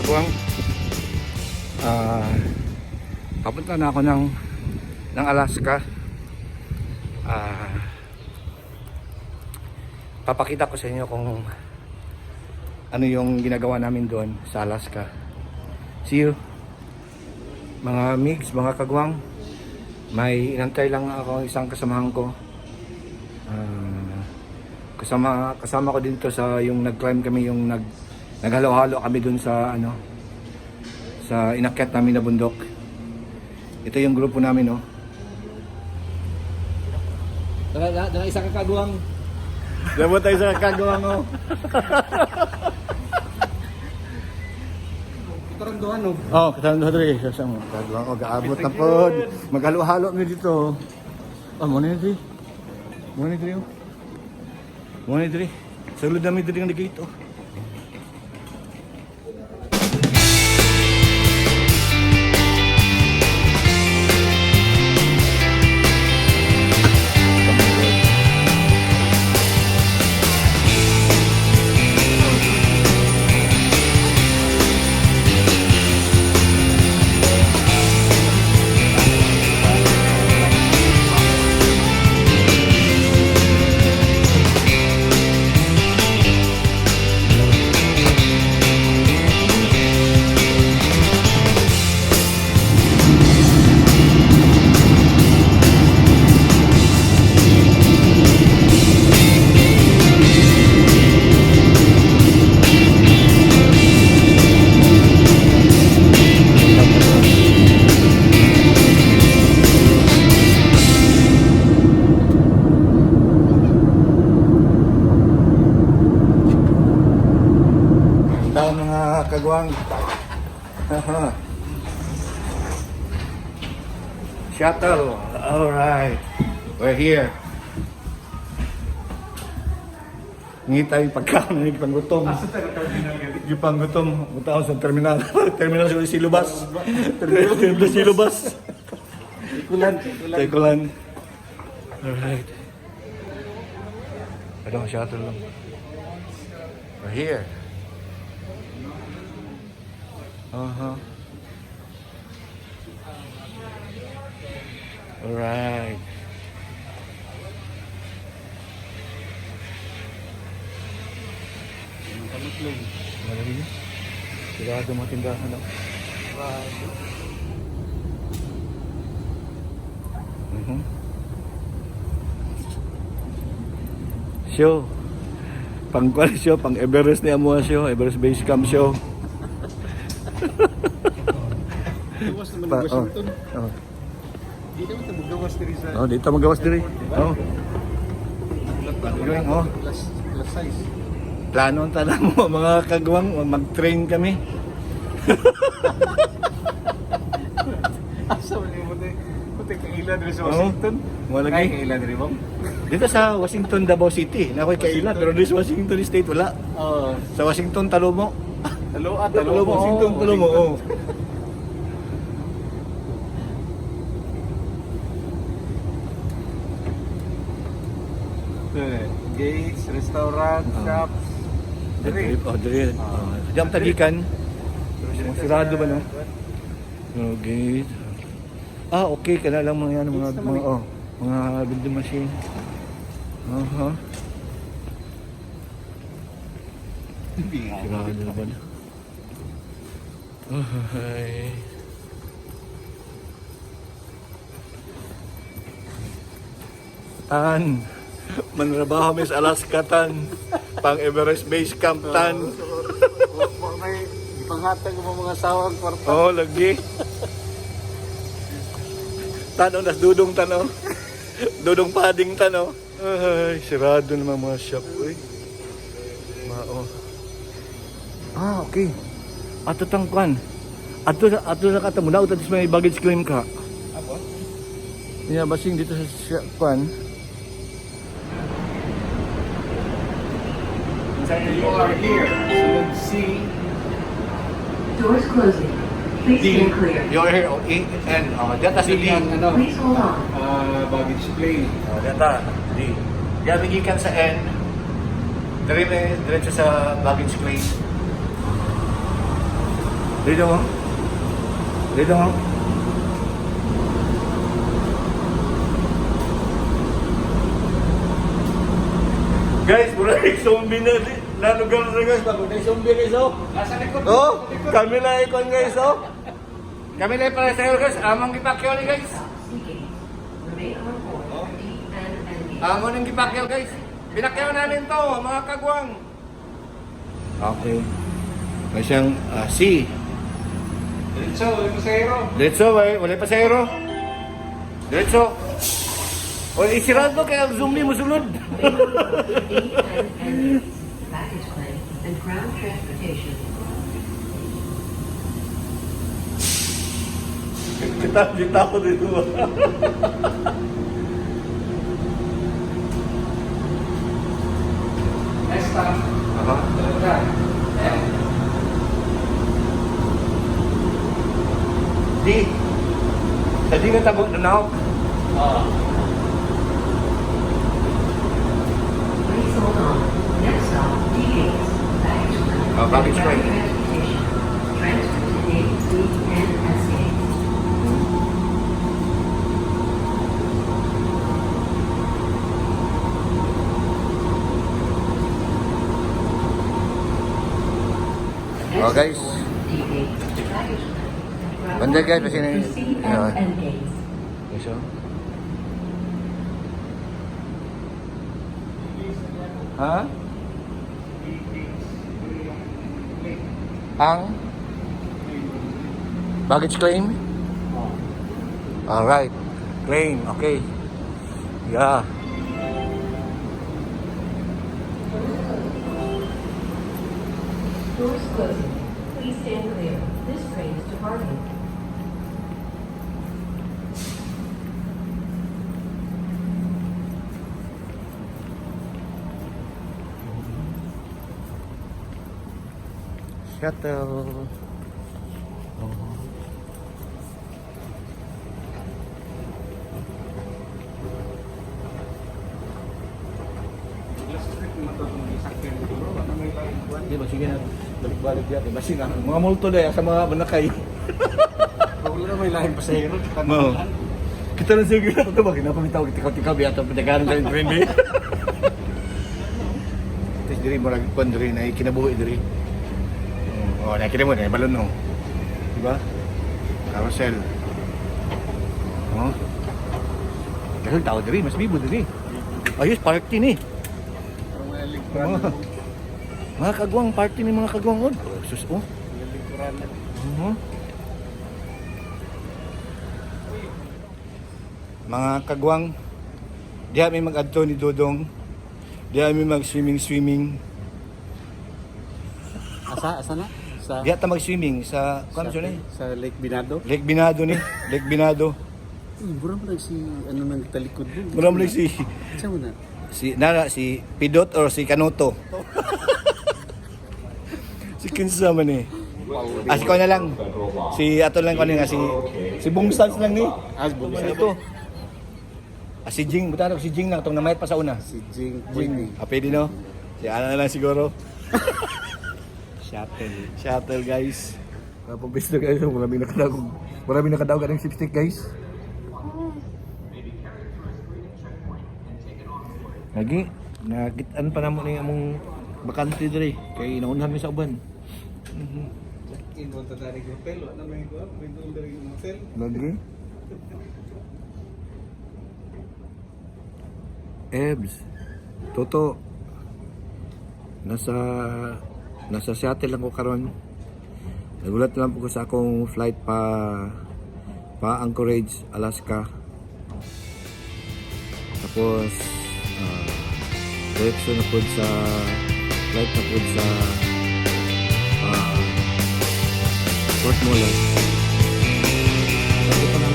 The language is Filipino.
kagwang. Papunta na ako ng Alaska. Papakita ko sa inyo kung ano yung ginagawa namin doon sa Alaska. See you mga migs, mga kagwang. May inantay lang ako, isang kasamahan ko. Kasama ko dito sa yung nag-climb kami, yung naghalo-halo kami dun sa sa inakyat namin na bundok. Ito yung grupo namin, oh. Dala isang kagwang. Labot tayo sa kagwang, oh. Karanduan, no? Oh, karanduan diri sa mo. Kagwang, oh, gaabot na pod. Maghalo-halo mi dito. Oh, mo ni diri. Mo ni diri, oh. Mo ni diri. Sulod na mi diri ng gate, oh. Kagwang. Shuttle. All right. We're here. Ngita yung pagkaon ng panggutom. Yung panggutom. Punta sa terminal. Terminal sa Silubas. Terminal sa Silubas. Tekulan. All right. Ano, shuttle lang. We're here. Alright. Malaki niya. Sigurado mga tindahan daw. Show. Pang-kwal show, pang Everest ni Amua show, Everest Base Camp show. Gawas naman ng Washington. Di naman ito magawas diri sa... Oh, dito magawas diri. Oh. Plus size. Plano ang tanang mo, mga kagwang, mag-train kami. Asa mo mo puti kaila diri sa Washington. Wala Kaya lagi. kaila diri mo? Dito sa Washington, Davao City. Nakoy kailan, pero dito sa Washington State wala. Oo. Sa Washington, Talomo. Talomo. Washington, Talomo. Oh. Gates, restaurant, shops. Diri. Oh, diri. Diyan tagikan. Sirado ba no? Okay. Okay kana lang mga mga vending machine. Sirado ba na? Ay. Manrabaho mi sa Alaska tan. Pang Everest Base Camp tan. May ipanghatag mo mga sawang kwarta. Oh, lagi. Tano nas dudong tano. Dudong pading tano. Ay, sirado naman mga shop, uy. Mao. Okay. Ato tangkwan. Ato sa katamo na utat may baggage claim ka. Apo? Niya basing dito sa kwan. You are here. So let's see. Doors closing. Please stand clear. You're here, and data si D. Please hold on. Baggage claim. Data, D. Diyan bigikan sa N. Diretso sa baggage claim. Dito mo. Dito mo. Guys, mura yung zombie na nalugar na guys. Bago na yung zombie guys, oh. Nasa likod. Oh, kami na ikon guys, oh. Kami na para sa'yo guys. Amang gipakyaw ni guys. Seeking. Remain on board. D and engage. Amon ang gipakyaw guys. Pinakyaw namin to, mga kagwang. Okay. May siyang C. Diretso, yung pasahero. Diretso, wala pa sa'yo. Diretso. O, isirado kaya ang zombie mo sunod. D and engage. Baggage claim and ground transportation. Kita ko dito. Next time. Aha. Dalawa. Di. Sa di na tabog na now. Please hold on. Next stop, D gates. Baggage claim. Baggage and claim. ground transportation. Transfer to gate D and S gates. Oh, guys. D gate. Baggage claim. and ground Banda guys, kasi na to C and N gates. Yes, oh. Ha? Ang baggage claim? Alright. Claim, okay. Yeah. Doors closing. Please stand clear. This train is departing. Shuttle. Last trip na ito itong isakyan dito bro. Ano may lain buwan? Di ba, sige na. Balik-balik yan. Basi nga. Mga multo na yan sa mga manakay. Wala na may lain pasahero. Oo. Kita na sige na ito. Bakit napamitaw? Tikaw-tikaw. Biya ito. Pagdagaan ka ng train, eh. Tapos diri mo lagi kwan diri na kinabuhi diri. Oh, nakita mo na balon no. Diba? Carousel. Oh. Dahil tao diri, mas bibo diri. Ayos, party ni. Parang may lingkuran. Oh. Mga kagwang, party ni mga kagwang. Oh, sus, oh. May lingkuran na. Mga kagwang, diha may mag-adto ni Dodong. Diha may mag-swimming. Asa na? Sa Diha ta mag-swimming sa kung ano ni? sa Lake Binado. Lake Binado ni. Lake Binado. Mura mo lang si ano nang talikod mo. Mura mo lang si Saan mo na? si Pidot or si Kanoto. Si kinsa man ni. Si ko na lang. Si ato lang ko nga si Bungsans lang ni. Bungsans. Ito. Si Jing, buta si Jing lang tong namayat pa sa una. Si Jing. Pwede no? Si Ana na lang siguro. Shuttle. Shuttle guys. Kapag best na guys, maraming nakadaog ka ng sipstick guys. Lagi, nakitaan pa naman yung among bakante diri kay naunhan mi sa uban. Check-in mo ta dari hotel, ano may go? May doon dari hotel. Lagi. Ebs. Toto. Nasa Seattle lang ko karon. Nagulat lang po ko sa akong flight pa Anchorage, Alaska. Tapos direction na po sa flight na po sa Port Moller. Tapos pa nang